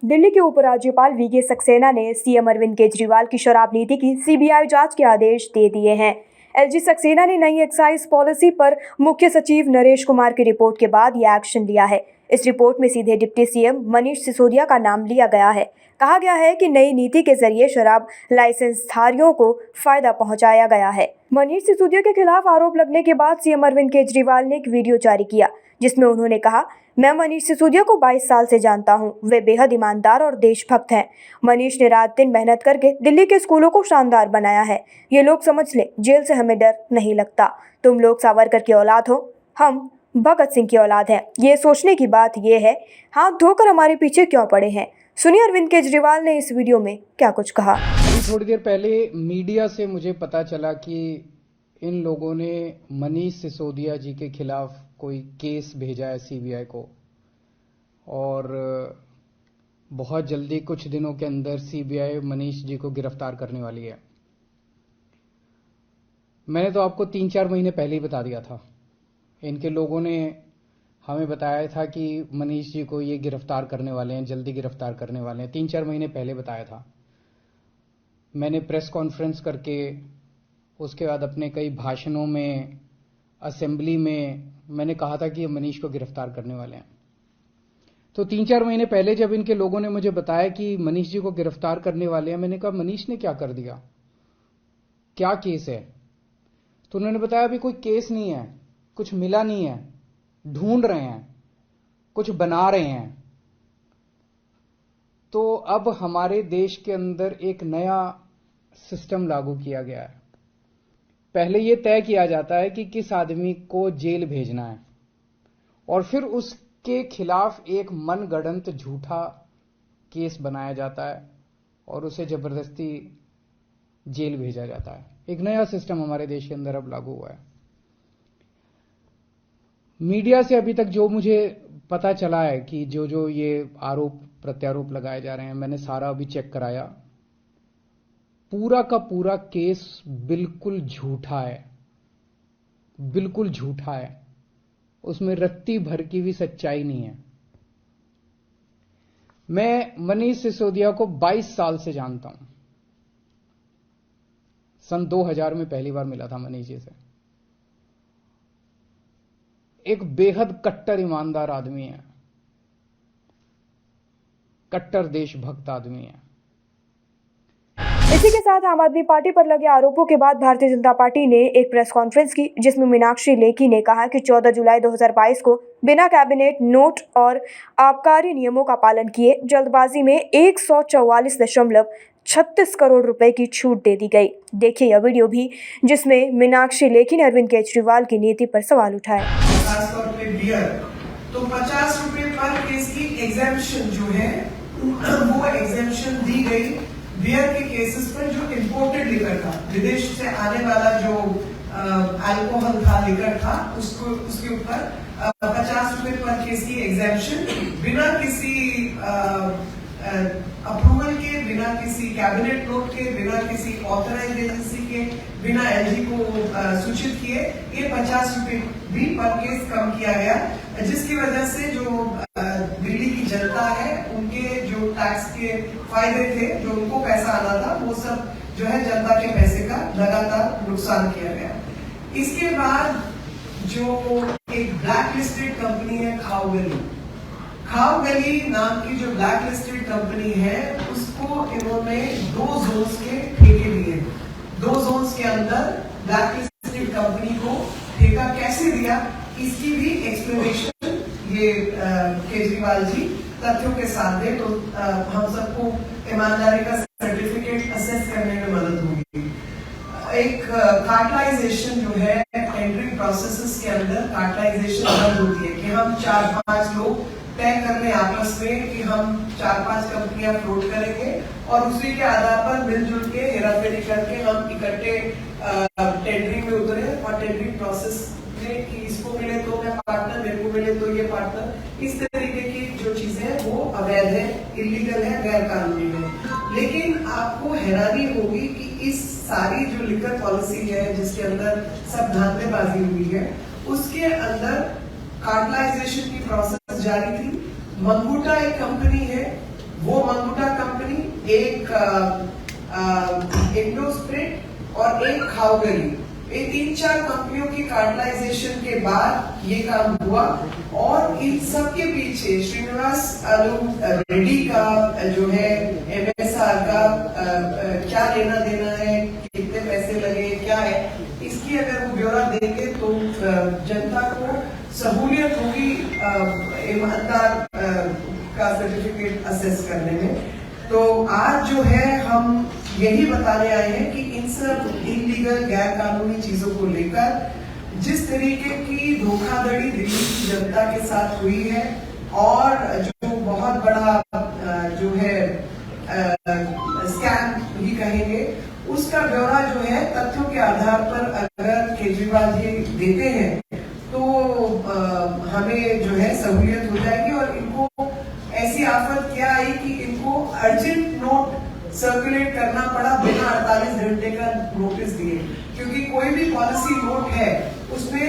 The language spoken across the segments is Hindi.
दिल्ली के उपराज्यपाल वीके सक्सेना ने सीएम अरविंद केजरीवाल की शराब नीति की सीबीआई जांच के आदेश दे दिए हैं। एलजी सक्सेना ने नई एक्साइज पॉलिसी पर मुख्य सचिव नरेश कुमार की रिपोर्ट के बाद यह एक्शन लिया है। इस रिपोर्ट में सीधे डिप्टी सीएम मनीष सिसोदिया का नाम लिया गया है। कहा गया है कि नई नीति के जरिए शराब लाइसेंसधारियों को फायदा पहुंचाया गया है। मनीष सिसोदिया के खिलाफ आरोप लगने के बाद सीएम अरविंद केजरीवाल ने एक वीडियो जारी किया, जिसमें उन्होंने कहा, मैं मनीष सिसोदिया को 22 साल से जानता हूं। वे बेहद ईमानदार और देशभक्त हैं। मनीष ने रात दिन मेहनत करके दिल्ली के स्कूलों को शानदार बनाया है। ये लोग समझ ले, जेल से हमें डर नहीं लगता। तुम लोग सावरकर की औलाद हो, हम भगत सिंह की औलाद हैं। ये सोचने की बात ये है, हाथ धोकर हमारे पीछे क्यों पड़े हैं। सुनिए अरविंद केजरीवाल ने इस वीडियो में क्या कुछ कहा। थोड़ी देर पहले मीडिया से मुझे पता चला कि इन लोगों ने मनीष सिसोदिया जी के खिलाफ कोई केस भेजा है सीबीआई को, और बहुत जल्दी कुछ दिनों के अंदर सीबीआई मनीष जी को गिरफ्तार करने वाली है। मैंने तो आपको 3-4 महीने पहले ही बता दिया था। इनके लोगों ने हमें बताया था कि मनीष जी को ये गिरफ्तार करने वाले हैं, जल्दी गिरफ्तार करने वाले हैं। 3-4 महीने पहले बताया था। मैंने प्रेस कॉन्फ्रेंस करके, उसके बाद अपने कई भाषणों में, असेंबली में मैंने कहा था कि ये मनीष को गिरफ्तार करने वाले हैं। तो 3-4 महीने पहले जब इनके लोगों ने मुझे बताया कि मनीष जी को गिरफ्तार करने वाले हैं, मैंने कहा मनीष ने क्या कर दिया, क्या केस है। तो उन्होंने बताया अभी कोई केस नहीं है, कुछ मिला नहीं है, ढूंढ रहे हैं, कुछ बना रहे हैं। तो अब हमारे देश के अंदर एक नया सिस्टम लागू किया गया है। पहले यह तय किया जाता है कि किस आदमी को जेल भेजना है, और फिर उसके खिलाफ एक मनगढ़ंत झूठा केस बनाया जाता है और उसे जबरदस्ती जेल भेजा जाता है। एक नया सिस्टम हमारे देश के अंदर अब लागू हुआ है। मीडिया से अभी तक जो मुझे पता चला है कि जो ये आरोप प्रत्यारोप लगाए जा रहे हैं, मैंने सारा अभी चेक कराया। पूरा का पूरा केस बिल्कुल झूठा है, बिल्कुल झूठा है। उसमें रत्ती भर की भी सच्चाई नहीं है। मैं मनीष सिसोदिया को 22 साल से जानता हूं। सन 2000 में पहली बार मिला था मनीष जी से। एक बेहद कट्टर ईमानदार आदमी है, कट्टर देशभक्त आदमी है। इसी के साथ आम आदमी पार्टी पर लगे आरोपों के बाद भारतीय जनता पार्टी ने एक प्रेस कॉन्फ्रेंस की, जिसमें मीनाक्षी लेखी ने कहा कि 14 जुलाई 2022 को बिना कैबिनेट नोट और आबकारी नियमों का पालन किए जल्दबाजी में 144.36 करोड़ रुपए की छूट दे दी गई। देखिए यह वीडियो भी, जिसमें मीनाक्षी लेखी ने अरविंद केजरीवाल की नीति पर सवाल उठाए। खासतौर पे बियर, तो 50 रुपए पर केस की एग्जेम्पशन जो है वो एग्जेम्पशन दी गई बियर के केसेस पर जो इंपोर्टेड लिकर था, विदेश से आने वाला जो अल्कोहल था, लिकर था, उसके ऊपर 50 रुपए पर केस की एग्जेम्पशन बिना किसी अप्रूवल के, बिना किसी कैबिनेट नोट के, बिना किसी ऑथराइज्ड एजेंसी के, बिना एलजी को सूचित किए ये 50 रुपए भी पर केस कम किया गया, जिसकी वजह से जो दिल्ली की जनता है उनके जो टैक्स के फायदे थे, जो उनको पैसा आना था, वो सब जो है जनता के पैसे का लगातार नुकसान किया गया। इसके बाद जो एक ब्लैक लिस्टेड कंपनी है खाओ गली नाम की जो ब्लैक लिस्टेड कंपनी है, उसको इन्होंने 2 जोन्स के ठेके दिए। 2 जोन्स के अंदर ब्लैक लिस्टेड कंपनी को ठेका कैसे दिया, इसकी भी एक्सप्लेनेशन ये केजरीवाल जी तथ्यों के साथ दे, तो हम सबको ईमानदारी का सर्टिफिकेट असेस करने में मदद होगी। एक कार्टलाइजेशन जो है, टेंडरिंग प्रोसेसेस के अंदर कार्टलाइजेशन बंद होती है कि हम 4-5 लोग तय कर लें आपस में कि हम 4-5 कंपनियां फ्लोट करेंगे और उसी के आधार पर मिलजुल के हेराफेरी करके हम इकट्ठे टेंडरिंग में उतरे और टेंडरिंग प्रोसेस में कि इसको मिले तो मैं पार्टनर, मेरे को मिले तो ये पार्टनर। इस तरीके की जो चीजें हैं वो अवैध है, इलीगल है, गैर कानूनी है। लेकिन आपको हैरानी होगी कि इस सारी जो लिकर पॉलिसी है जिसके अंदर सब धांधलेबाजी हुई है, उसके अंदर कार्टलाइजेशन की प्रोसेस जारी थी। मंगूटा एक कंपनी है, वो एक इंडो स्प्रिट और एक खाओगली, ये 3-4 कंपनियों की कार्टलाइजेशन के बाद ये काम हुआ। और इन सब के पीछे श्रीनिवास रेड्डी का जो है MSR का क्या लेना देना है, कितने पैसे लगे, क्या है, इसकी अगर वो ब्यौरा देंगे तो जनता को सहूलियत होगी ईमानदार का सर्टिफिकेट असेस करने में। तो आज जो है हम यही बताने आए हैं कि इन सब इलीगल गैर कानूनी चीजों को लेकर जिस तरीके की धोखाधड़ी दिल्ली की जनता के साथ हुई है और जो बहुत बड़ा जो है स्कैम ही कहेंगे, उसका ब्यौरा जो है तथ्यों के आधार पर अगर केजरीवाल जी देते हैं तो हमें जो है सहूलियत हो जाएगी। और इनको ऐसी आफत क्या आई कि इनको अर्जेंट नोट सर्कुलेट करना पड़ा बिना 48 घंटे का नोटिस दिए, क्योंकि कोई भी पॉलिसी नोट है उसमें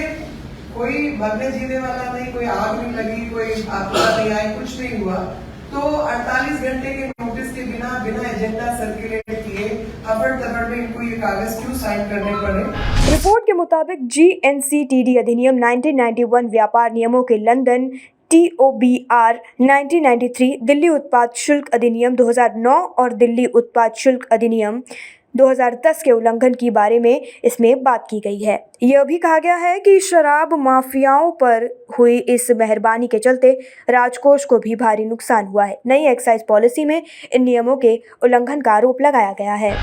कोई मरने जीने वाला नहीं, कोई आग नहीं लगी, कोई आपदा नहीं आई, कुछ नहीं हुआ। तो 48 घंटे के नोटिस के बिना एजेंडा सर्कुलेट किए हफड़ तफड़ में इनको ये कागज क्यों साइन करने पड़े। रिपोर्ट के मुताबिक GNCTD अधिनियम 1991, व्यापार नियमों के उल्लंघन TOBR 1993, दिल्ली उत्पाद शुल्क अधिनियम 2009 और दिल्ली उत्पाद शुल्क अधिनियम 2010 के उल्लंघन के बारे में इसमें बात की गई है। यह भी कहा गया है कि शराब माफियाओं पर हुई इस मेहरबानी के चलते राजकोष को भी भारी नुकसान हुआ है। नई एक्साइज पॉलिसी में इन नियमों के उल्लंघन का आरोप लगाया गया है।